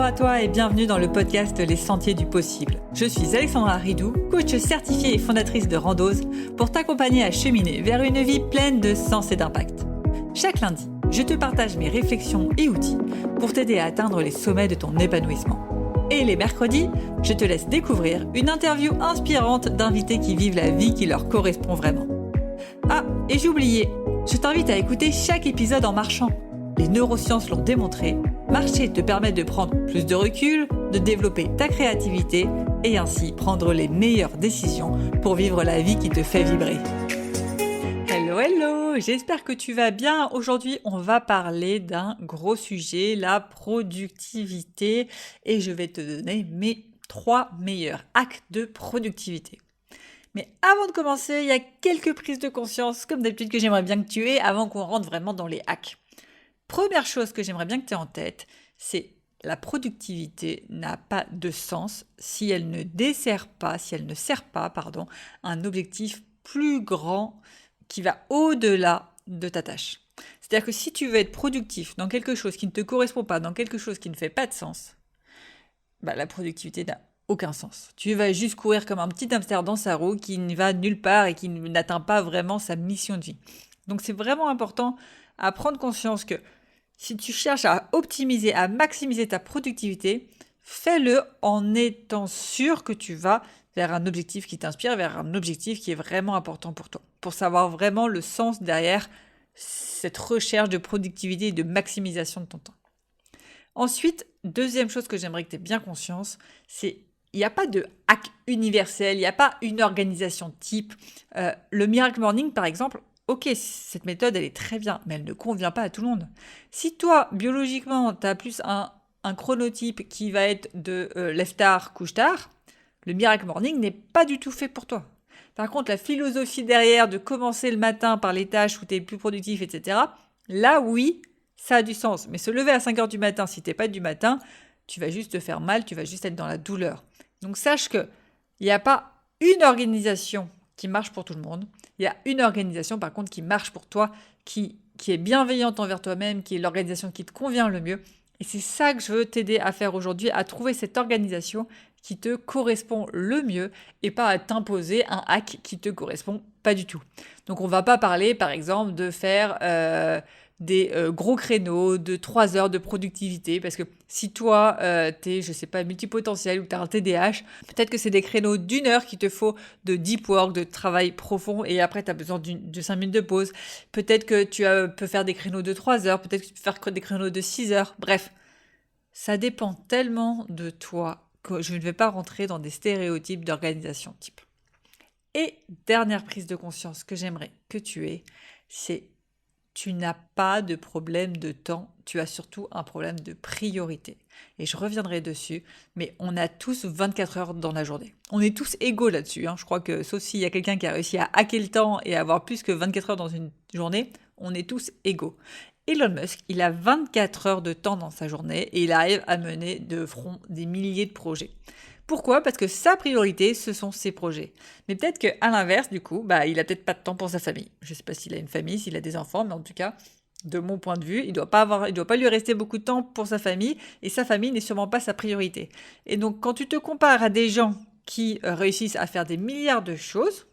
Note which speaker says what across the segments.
Speaker 1: Bonjour à toi et bienvenue dans le podcast Les Sentiers du Possible. Je suis Alexandra Ridou, coach certifiée et fondatrice de Randose, pour t'accompagner à cheminer vers une vie pleine de sens et d'impact. Chaque lundi, je te partage mes réflexions et outils pour t'aider à atteindre les sommets de ton épanouissement. Et les mercredis, je te laisse découvrir une interview inspirante d'invités qui vivent la vie qui leur correspond vraiment. Ah, et j'ai oublié, je t'invite à écouter chaque épisode en marchant. Les neurosciences l'ont démontré, marcher te permet de prendre plus de recul, de développer ta créativité et ainsi prendre les meilleures décisions pour vivre la vie qui te fait vibrer. Hello, j'espère que tu vas bien. Aujourd'hui, on va parler d'un gros sujet, la productivité, et je vais te donner mes 3 meilleurs hacks de productivité. Mais avant de commencer, il y a quelques prises de conscience, comme d'habitude, que j'aimerais bien que tu aies avant qu'on rentre vraiment dans les hacks. Première chose que j'aimerais bien que tu aies en tête, c'est la productivité n'a pas de sens si elle ne sert pas, un objectif plus grand qui va au-delà de ta tâche. C'est-à-dire que si tu veux être productif dans quelque chose qui ne te correspond pas, dans quelque chose qui ne fait pas de sens, la productivité n'a aucun sens. Tu vas juste courir comme un petit hamster dans sa roue qui ne va nulle part et qui n'atteint pas vraiment sa mission de vie. Donc c'est vraiment important à prendre conscience que si tu cherches à optimiser, à maximiser ta productivité, fais-le en étant sûr que tu vas vers un objectif qui t'inspire, vers un objectif qui est vraiment important pour toi, pour savoir vraiment le sens derrière cette recherche de productivité et de maximisation de ton temps. Ensuite, deuxième chose que j'aimerais que tu aies bien conscience, c'est il n'y a pas de hack universel, il n'y a pas une organisation type. Le Miracle Morning, par exemple, ok, cette méthode, elle est très bien, mais elle ne convient pas à tout le monde. Si toi, biologiquement, tu as plus un chronotype qui va être de lève tard, couche tard, le Miracle Morning n'est pas du tout fait pour toi. Par contre, la philosophie derrière de commencer le matin par les tâches où tu es plus productif, etc., là, oui, ça a du sens. Mais se lever à 5h du matin, si tu n'es pas du matin, tu vas juste te faire mal, tu vas juste être dans la douleur. Donc, sache qu'il n'y a pas une organisation qui marche pour tout le monde. Il y a une organisation, par contre, qui marche pour toi, qui est bienveillante envers toi-même, qui est l'organisation qui te convient le mieux. Et c'est ça que je veux t'aider à faire aujourd'hui, à trouver cette organisation qui te correspond le mieux et pas à t'imposer un hack qui te correspond pas du tout. Donc, on va pas parler, par exemple, de faire des gros créneaux de 3 heures de productivité, parce que si toi, t'es, je sais pas, multipotentiel ou t'as un TDAH, peut-être que c'est des créneaux d'1 heure qu'il te faut de deep work, de travail profond, et après t'as besoin de 5 minutes de pause. Peut-être que tu peux faire des créneaux de 3 heures, peut-être que tu peux faire des créneaux de 6 heures. Bref, ça dépend tellement de toi que je ne vais pas rentrer dans des stéréotypes d'organisation type. Et dernière prise de conscience que j'aimerais que tu aies, c'est tu n'as pas de problème de temps, tu as surtout un problème de priorité. Et je reviendrai dessus, mais on a tous 24 heures dans la journée. On est tous égaux là-dessus. Je crois que, sauf s'il y a quelqu'un qui a réussi à hacker le temps et avoir plus que 24 heures dans une journée, on est tous égaux. Elon Musk, il a 24 heures de temps dans sa journée et il arrive à mener de front des milliers de projets. Pourquoi ? Parce que sa priorité, ce sont ses projets. Mais peut-être qu'à l'inverse, du coup, il a peut-être pas de temps pour sa famille. Je ne sais pas s'il a une famille, s'il a des enfants, mais en tout cas, de mon point de vue, il doit pas lui rester beaucoup de temps pour sa famille, et sa famille n'est sûrement pas sa priorité. Et donc, quand tu te compares à des gens qui réussissent à faire des milliards de choses,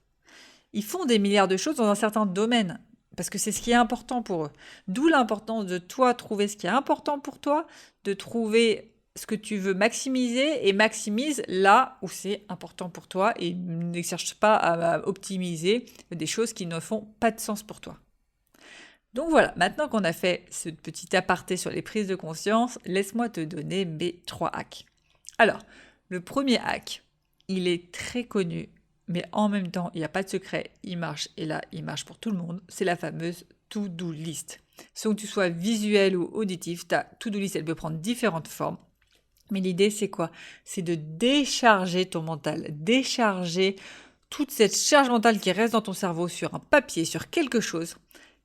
Speaker 1: ils font des milliards de choses dans un certain domaine, parce que c'est ce qui est important pour eux. D'où l'importance de toi trouver ce qui est important pour toi, de trouver ce que tu veux maximiser et maximise là où c'est important pour toi et ne cherche pas à optimiser des choses qui ne font pas de sens pour toi. Donc voilà, maintenant qu'on a fait ce petit aparté sur les prises de conscience, laisse-moi te donner mes 3 hacks. Alors, le premier hack, il est très connu, mais en même temps, il n'y a pas de secret, il marche et là, il marche pour tout le monde, c'est la fameuse to-do list. Sans que tu sois visuel ou auditif, ta to-do list, elle peut prendre différentes formes. Mais l'idée, c'est quoi ? C'est de décharger ton mental, décharger toute cette charge mentale qui reste dans ton cerveau sur un papier, sur quelque chose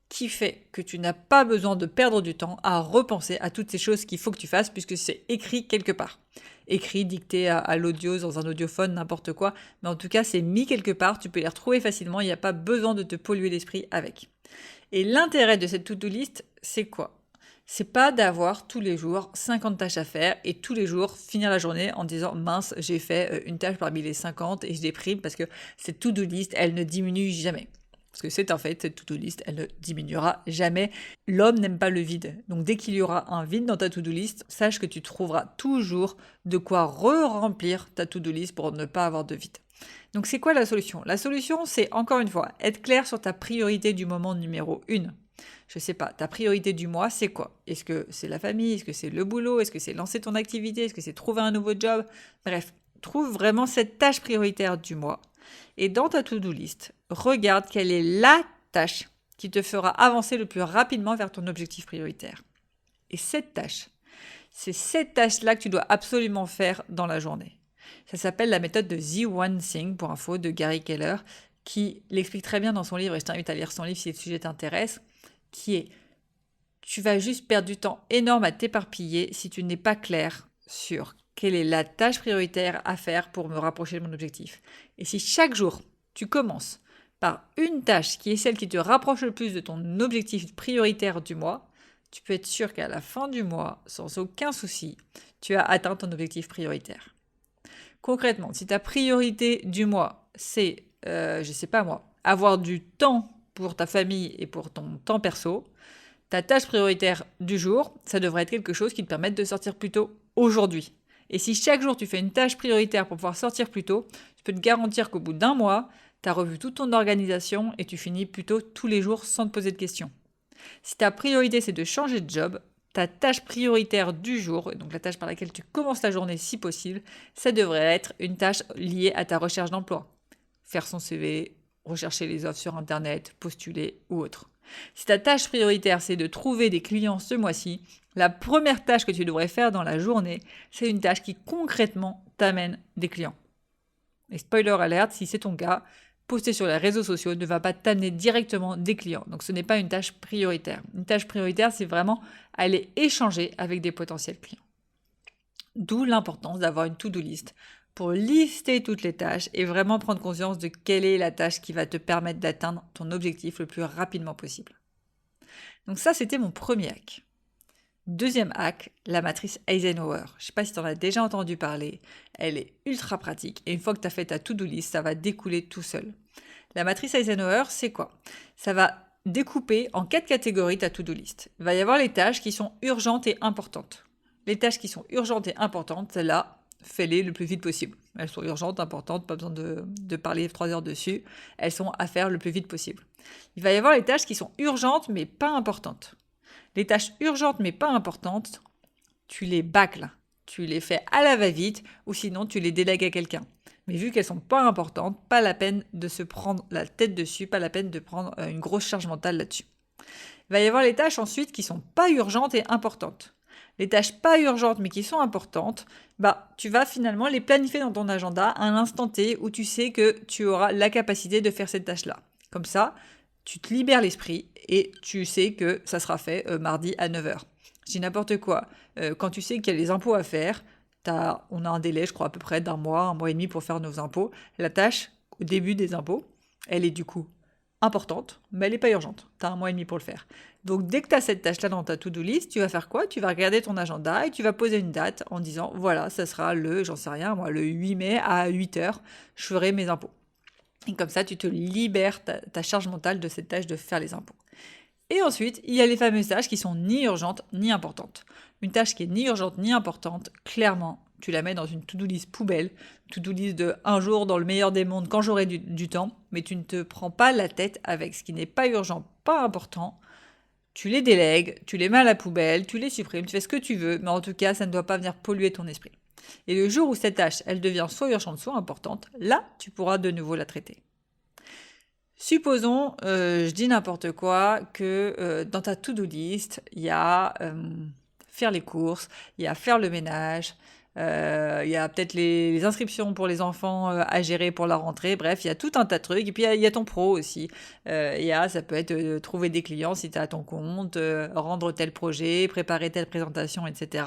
Speaker 1: qui fait que tu n'as pas besoin de perdre du temps à repenser à toutes ces choses qu'il faut que tu fasses puisque c'est écrit quelque part. Écrit, dicté à l'audio, dans un audiophone, n'importe quoi. Mais en tout cas, c'est mis quelque part, tu peux les retrouver facilement, il n'y a pas besoin de te polluer l'esprit avec. Et l'intérêt de cette to-do list, c'est quoi ? C'est pas d'avoir tous les jours 50 tâches à faire et tous les jours finir la journée en disant mince, j'ai fait une tâche parmi les 50 et je déprime parce que cette to-do list, elle ne diminue jamais. Parce que c'est un fait, cette to-do list, elle ne diminuera jamais. L'homme n'aime pas le vide. Donc dès qu'il y aura un vide dans ta to-do list, sache que tu trouveras toujours de quoi re-remplir ta to-do list pour ne pas avoir de vide. Donc c'est quoi la solution? La solution, c'est encore une fois, être clair sur ta priorité du moment numéro 1. Je sais pas, ta priorité du mois, c'est quoi? Est-ce que c'est la famille? Est-ce que c'est le boulot? Est-ce que c'est lancer ton activité? Est-ce que c'est trouver un nouveau job? Bref, trouve vraiment cette tâche prioritaire du mois. Et dans ta to-do list, regarde quelle est la tâche qui te fera avancer le plus rapidement vers ton objectif prioritaire. Et cette tâche, c'est cette tâche-là que tu dois absolument faire dans la journée. Ça s'appelle la méthode de The One Thing, pour info, de Gary Keller, qui l'explique très bien dans son livre, et je t'invite à lire son livre si le sujet t'intéresse, qui est tu vas juste perdre du temps énorme à t'éparpiller si tu n'es pas clair sur quelle est la tâche prioritaire à faire pour me rapprocher de mon objectif. Et si chaque jour, tu commences par une tâche qui est celle qui te rapproche le plus de ton objectif prioritaire du mois, tu peux être sûr qu'à la fin du mois, sans aucun souci, tu as atteint ton objectif prioritaire. Concrètement, si ta priorité du mois, c'est, je sais pas moi, avoir du temps pour ta famille et pour ton temps perso, ta tâche prioritaire du jour, ça devrait être quelque chose qui te permette de sortir plus tôt aujourd'hui. Et si chaque jour tu fais une tâche prioritaire pour pouvoir sortir plus tôt, je peux te garantir qu'au bout d'un mois, tu as revu toute ton organisation et tu finis plus tôt tous les jours sans te poser de questions. Si ta priorité c'est de changer de job, ta tâche prioritaire du jour, donc la tâche par laquelle tu commences la journée si possible, ça devrait être une tâche liée à ta recherche d'emploi. Faire son CV, rechercher les offres sur Internet, postuler ou autre. Si ta tâche prioritaire, c'est de trouver des clients ce mois-ci, la première tâche que tu devrais faire dans la journée, c'est une tâche qui concrètement t'amène des clients. Et spoiler alert, si c'est ton cas, poster sur les réseaux sociaux ne va pas t'amener directement des clients. Donc ce n'est pas une tâche prioritaire. Une tâche prioritaire, c'est vraiment aller échanger avec des potentiels clients. D'où l'importance d'avoir une to-do list pour lister toutes les tâches et vraiment prendre conscience de quelle est la tâche qui va te permettre d'atteindre ton objectif le plus rapidement possible. Donc ça, c'était mon premier hack. Deuxième hack, la matrice Eisenhower. Je ne sais pas si tu en as déjà entendu parler. Elle est ultra pratique et une fois que tu as fait ta to-do list, ça va découler tout seul. La matrice Eisenhower, c'est quoi? Ça va découper en 4 catégories ta to-do list. Il va y avoir les tâches qui sont urgentes et importantes. Les tâches qui sont urgentes et importantes, celles-là, fais-les le plus vite possible. Elles sont urgentes, importantes, pas besoin de parler 3 heures dessus. Elles sont à faire le plus vite possible. Il va y avoir les tâches qui sont urgentes mais pas importantes. Les tâches urgentes mais pas importantes, tu les bâcles. Tu les fais à la va-vite ou sinon tu les délègues à quelqu'un. Mais vu qu'elles sont pas importantes, pas la peine de se prendre la tête dessus, pas la peine de prendre une grosse charge mentale là-dessus. Il va y avoir les tâches ensuite qui sont pas urgentes et importantes. Les tâches pas urgentes mais qui sont importantes, tu vas finalement les planifier dans ton agenda à un instant T où tu sais que tu auras la capacité de faire cette tâche-là. Comme ça, tu te libères l'esprit et tu sais que ça sera fait mardi à 9h. Je dis n'importe quoi. Quand tu sais qu'il y a les impôts à faire, on a un délai, je crois, à peu près d'un mois, 1 mois et demi pour faire nos impôts. La tâche, au début des impôts, elle est du coup importante, mais elle n'est pas urgente. Tu as 1 mois et demi pour le faire. Donc, dès que tu as cette tâche-là dans ta to-do list, tu vas faire quoi? Tu vas regarder ton agenda et tu vas poser une date en disant, voilà, ça sera le 8 mai à 8h, je ferai mes impôts. Et comme ça, tu te libères ta charge mentale de cette tâche de faire les impôts. Et ensuite, il y a les fameuses tâches qui sont ni urgentes ni importantes. Une tâche qui est ni urgente ni importante, clairement, tu la mets dans une to-do list poubelle, to-do list de un jour dans le meilleur des mondes quand j'aurai du temps, mais tu ne te prends pas la tête avec ce qui n'est pas urgent, pas important. Tu les délègues, tu les mets à la poubelle, tu les supprimes, tu fais ce que tu veux, mais en tout cas, ça ne doit pas venir polluer ton esprit. Et le jour où cette tâche, elle devient soit urgente, soit importante, là, tu pourras de nouveau la traiter. Supposons, je dis n'importe quoi, que dans ta to-do list, il y a faire les courses, il y a faire le ménage, il y a peut-être les inscriptions pour les enfants à gérer pour la rentrée, bref, il y a tout un tas de trucs. Et puis il y a ton pro aussi. Ça peut être trouver des clients si tu es à ton compte, rendre tel projet, préparer telle présentation, etc.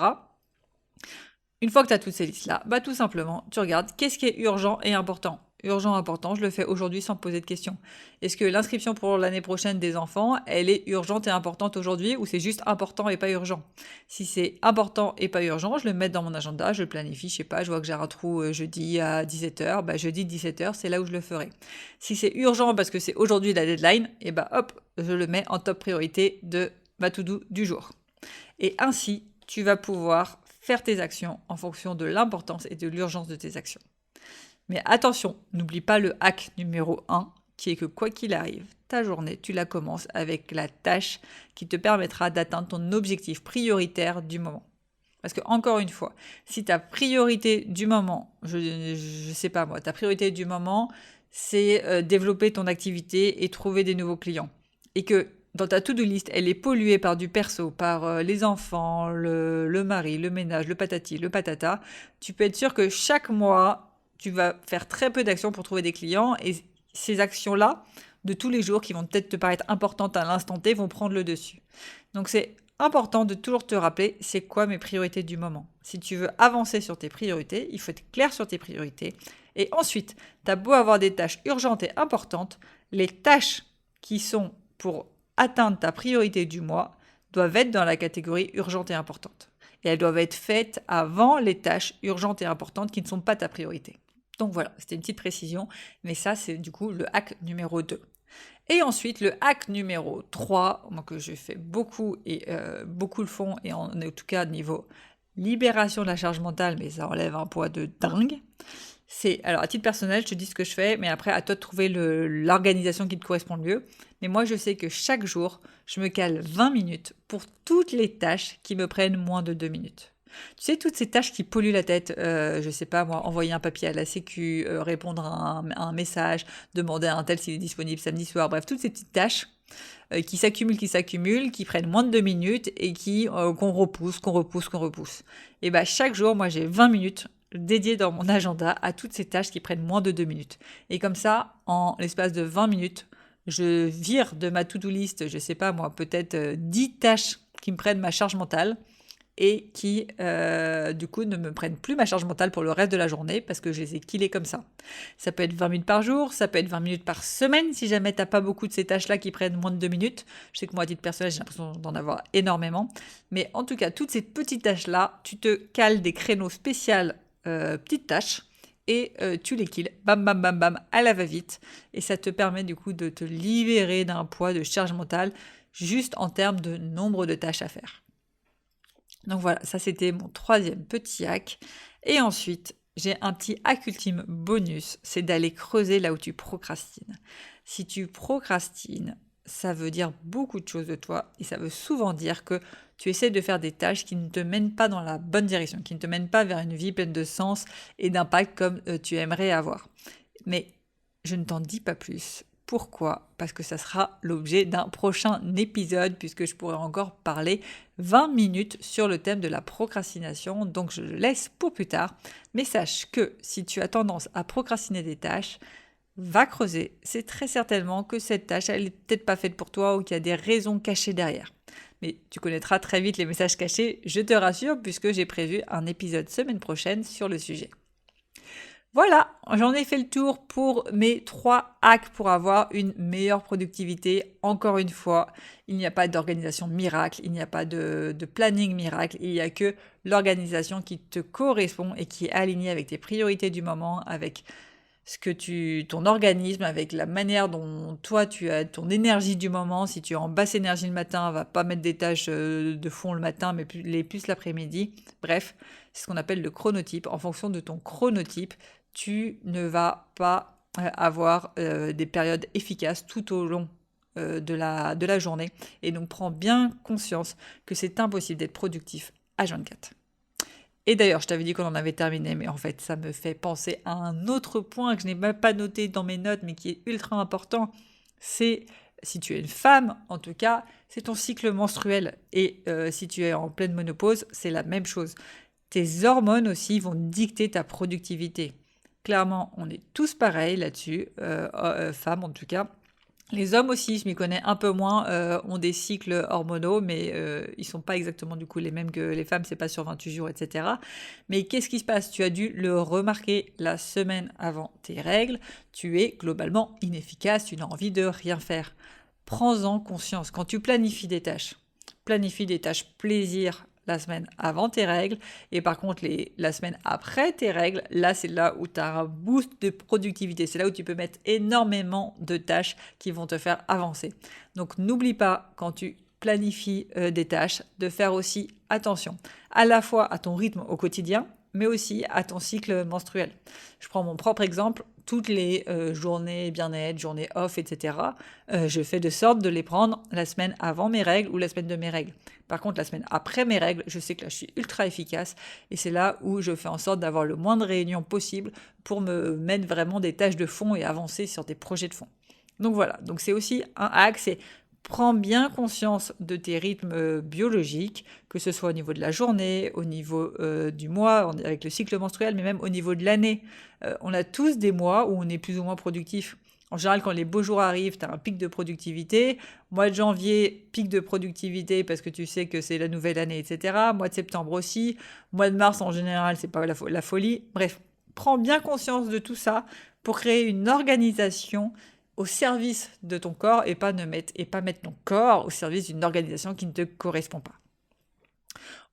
Speaker 1: Une fois que tu as toutes ces listes-là, tout simplement, tu regardes qu'est-ce qui est urgent et important. urgent, important, je le fais aujourd'hui sans poser de questions. Est-ce que l'inscription pour l'année prochaine des enfants, elle est urgente et importante aujourd'hui ou c'est juste important et pas urgent? Si c'est important et pas urgent, je le mets dans mon agenda, je le planifie, je sais pas, je vois que j'ai un trou jeudi à 17h, bah jeudi 17h, c'est là où je le ferai. Si c'est urgent parce que c'est aujourd'hui la deadline, et bah hop, je le mets en top priorité de ma to-do du jour. Et ainsi, tu vas pouvoir faire tes actions en fonction de l'importance et de l'urgence de tes actions. Mais attention, n'oublie pas le hack numéro 1, qui est que quoi qu'il arrive, ta journée, tu la commences avec la tâche qui te permettra d'atteindre ton objectif prioritaire du moment. Parce que, encore une fois, si ta priorité du moment, je sais pas moi, ta priorité du moment, c'est développer ton activité et trouver des nouveaux clients. Et que dans ta to-do list, elle est polluée par du perso, par les enfants, le mari, le ménage, le patati, le patata, tu peux être sûr que chaque mois, tu vas faire très peu d'actions pour trouver des clients et ces actions-là, de tous les jours, qui vont peut-être te paraître importantes à l'instant T, vont prendre le dessus. Donc c'est important de toujours te rappeler c'est quoi mes priorités du moment. Si tu veux avancer sur tes priorités, il faut être clair sur tes priorités. Et ensuite, tu as beau avoir des tâches urgentes et importantes, les tâches qui sont pour atteindre ta priorité du mois doivent être dans la catégorie urgente et importante. Et elles doivent être faites avant les tâches urgentes et importantes qui ne sont pas ta priorité. Donc voilà, c'était une petite précision, mais ça c'est du coup le hack numéro 2. Et ensuite, le hack numéro 3, moi que je fais beaucoup et beaucoup le font, et en tout cas niveau libération de la charge mentale, mais ça enlève un poids de dingue. C'est, alors à titre personnel, je te dis ce que je fais, mais après à toi de trouver l'organisation qui te correspond le mieux. Mais moi je sais que chaque jour, je me cale 20 minutes pour toutes les tâches qui me prennent moins de 2 minutes. Tu sais, toutes ces tâches qui polluent la tête, je sais pas moi, envoyer un papier à la sécu, répondre à un message, demander à un tel s'il est disponible samedi soir, bref, toutes ces petites tâches qui s'accumulent, qui prennent moins de 2 minutes et qu'on repousse. Et bah chaque jour, moi j'ai 20 minutes dédiées dans mon agenda à toutes ces tâches qui prennent moins de 2 minutes. Et comme ça, en l'espace de 20 minutes, je vire de ma to-do list, je sais pas moi, peut-être 10 tâches qui me prennent ma charge mentale et qui, du coup, ne me prennent plus ma charge mentale pour le reste de la journée parce que je les ai killées comme ça. Ça peut être 20 minutes par jour, ça peut être 20 minutes par semaine si jamais t'as pas beaucoup de ces tâches-là qui prennent moins de 2 minutes. Je sais que moi, à titre personnel, j'ai l'impression d'en avoir énormément. Mais en tout cas, toutes ces petites tâches-là, tu te cales des créneaux spéciaux petites tâches et tu les kills, bam, bam, bam, bam, à la va-vite. Et ça te permet du coup de te libérer d'un poids de charge mentale juste en termes de nombre de tâches à faire. Donc voilà, ça c'était mon troisième petit hack. Et ensuite, j'ai un petit hack ultime bonus, c'est d'aller creuser là où tu procrastines. Si tu procrastines, ça veut dire beaucoup de choses de toi et ça veut souvent dire que tu essaies de faire des tâches qui ne te mènent pas dans la bonne direction, qui ne te mènent pas vers une vie pleine de sens et d'impact comme tu aimerais avoir. Mais je ne t'en dis pas plus. Pourquoi? Parce que ça sera l'objet d'un prochain épisode puisque je pourrais encore parler 20 minutes sur le thème de la procrastination, donc je le laisse pour plus tard. Mais sache que si tu as tendance à procrastiner des tâches, va creuser. C'est très certainement que cette tâche, elle n'est peut-être pas faite pour toi ou qu'il y a des raisons cachées derrière. Mais tu connaîtras très vite les messages cachés, je te rassure, puisque j'ai prévu un épisode semaine prochaine sur le sujet. Voilà, j'en ai fait le tour pour mes 3 hacks pour avoir une meilleure productivité. Encore une fois, il n'y a pas d'organisation miracle, il n'y a pas de planning miracle, il n'y a que l'organisation qui te correspond et qui est alignée avec tes priorités du moment, avec ton organisme, avec la manière dont toi tu as ton énergie du moment. Si tu es en basse énergie le matin, va pas mettre des tâches de fond le matin, mais plus l'après-midi. Bref, c'est ce qu'on appelle le chronotype. En fonction de ton chronotype, tu ne vas pas avoir des périodes efficaces tout au long de la journée. Et donc, prends bien conscience que c'est impossible d'être productif à 24. Et d'ailleurs, je t'avais dit qu'on en avait terminé, mais en fait, ça me fait penser à un autre point que je n'ai même pas noté dans mes notes, mais qui est ultra important. C'est, si tu es une femme, en tout cas, c'est ton cycle menstruel. Et si tu es en pleine ménopause, c'est la même chose. Tes hormones aussi vont dicter ta productivité. Clairement, on est tous pareils là-dessus, femmes en tout cas. Les hommes aussi, je m'y connais un peu moins, ont des cycles hormonaux, mais ils sont pas exactement du coup les mêmes que les femmes, c'est pas sur 28 jours, etc. Mais qu'est-ce qui se passe? Tu as dû le remarquer la semaine avant tes règles, tu es globalement inefficace, tu n'as envie de rien faire. Prends-en conscience. Quand tu planifie des tâches plaisir la semaine avant tes règles, et par contre la semaine après tes règles, là c'est là où tu as un boost de productivité, c'est là où tu peux mettre énormément de tâches qui vont te faire avancer. Donc n'oublie pas quand tu planifies des tâches de faire aussi attention à la fois à ton rythme au quotidien, mais aussi à ton cycle menstruel. Je prends mon propre exemple, toutes les journées bien-être, journées off, etc., je fais de sorte de les prendre la semaine avant mes règles ou la semaine de mes règles. Par contre, la semaine après mes règles, je sais que là, je suis ultra efficace et c'est là où je fais en sorte d'avoir le moins de réunions possible pour me mettre vraiment des tâches de fond et avancer sur des projets de fond. Donc voilà, donc c'est aussi un hack, c'est prends bien conscience de tes rythmes biologiques, que ce soit au niveau de la journée, au niveau du mois, avec le cycle menstruel, mais même au niveau de l'année. On a tous des mois où on est plus ou moins productif. En général, quand les beaux jours arrivent, tu as un pic de productivité. Mois de janvier, pic de productivité parce que tu sais que c'est la nouvelle année, etc. Mois de septembre aussi. Mois de mars, en général, c'est pas la folie. Bref, prends bien conscience de tout ça pour créer une organisation au service de ton corps et pas mettre ton corps au service d'une organisation qui ne te correspond pas.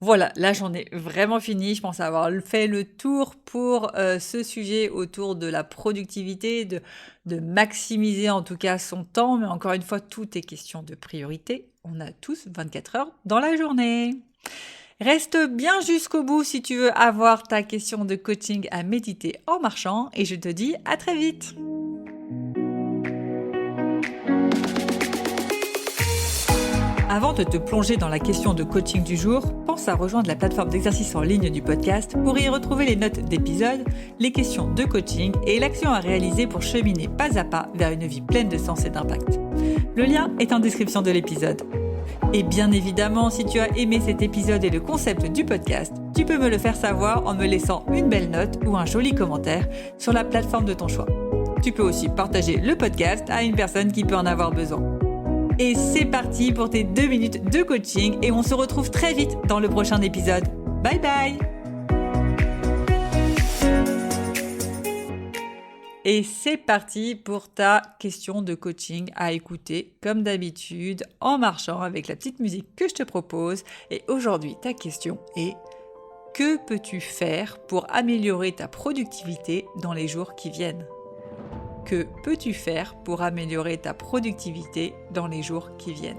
Speaker 1: Voilà, là j'en ai vraiment fini. Je pense avoir fait le tour pour ce sujet autour de la productivité, de maximiser en tout cas son temps. Mais encore une fois, tout est question de priorité. On a tous 24 heures dans la journée. Reste bien jusqu'au bout si tu veux avoir ta question de coaching à méditer en marchant. Et je te dis à très vite. Avant de te plonger dans la question de coaching du jour, pense à rejoindre la plateforme d'exercice en ligne du podcast pour y retrouver les notes d'épisode, les questions de coaching et l'action à réaliser pour cheminer pas à pas vers une vie pleine de sens et d'impact. Le lien est en description de l'épisode. Et bien évidemment, si tu as aimé cet épisode et le concept du podcast, tu peux me le faire savoir en me laissant une belle note ou un joli commentaire sur la plateforme de ton choix. Tu peux aussi partager le podcast à une personne qui peut en avoir besoin. Et c'est parti pour tes 2 minutes de coaching et on se retrouve très vite dans le prochain épisode. Bye bye! Et c'est parti pour ta question de coaching à écouter comme d'habitude en marchant avec la petite musique que je te propose. Et aujourd'hui, ta question est: que peux-tu faire pour améliorer ta productivité dans les jours qui viennent ? Que peux-tu faire pour améliorer ta productivité dans les jours qui viennent ?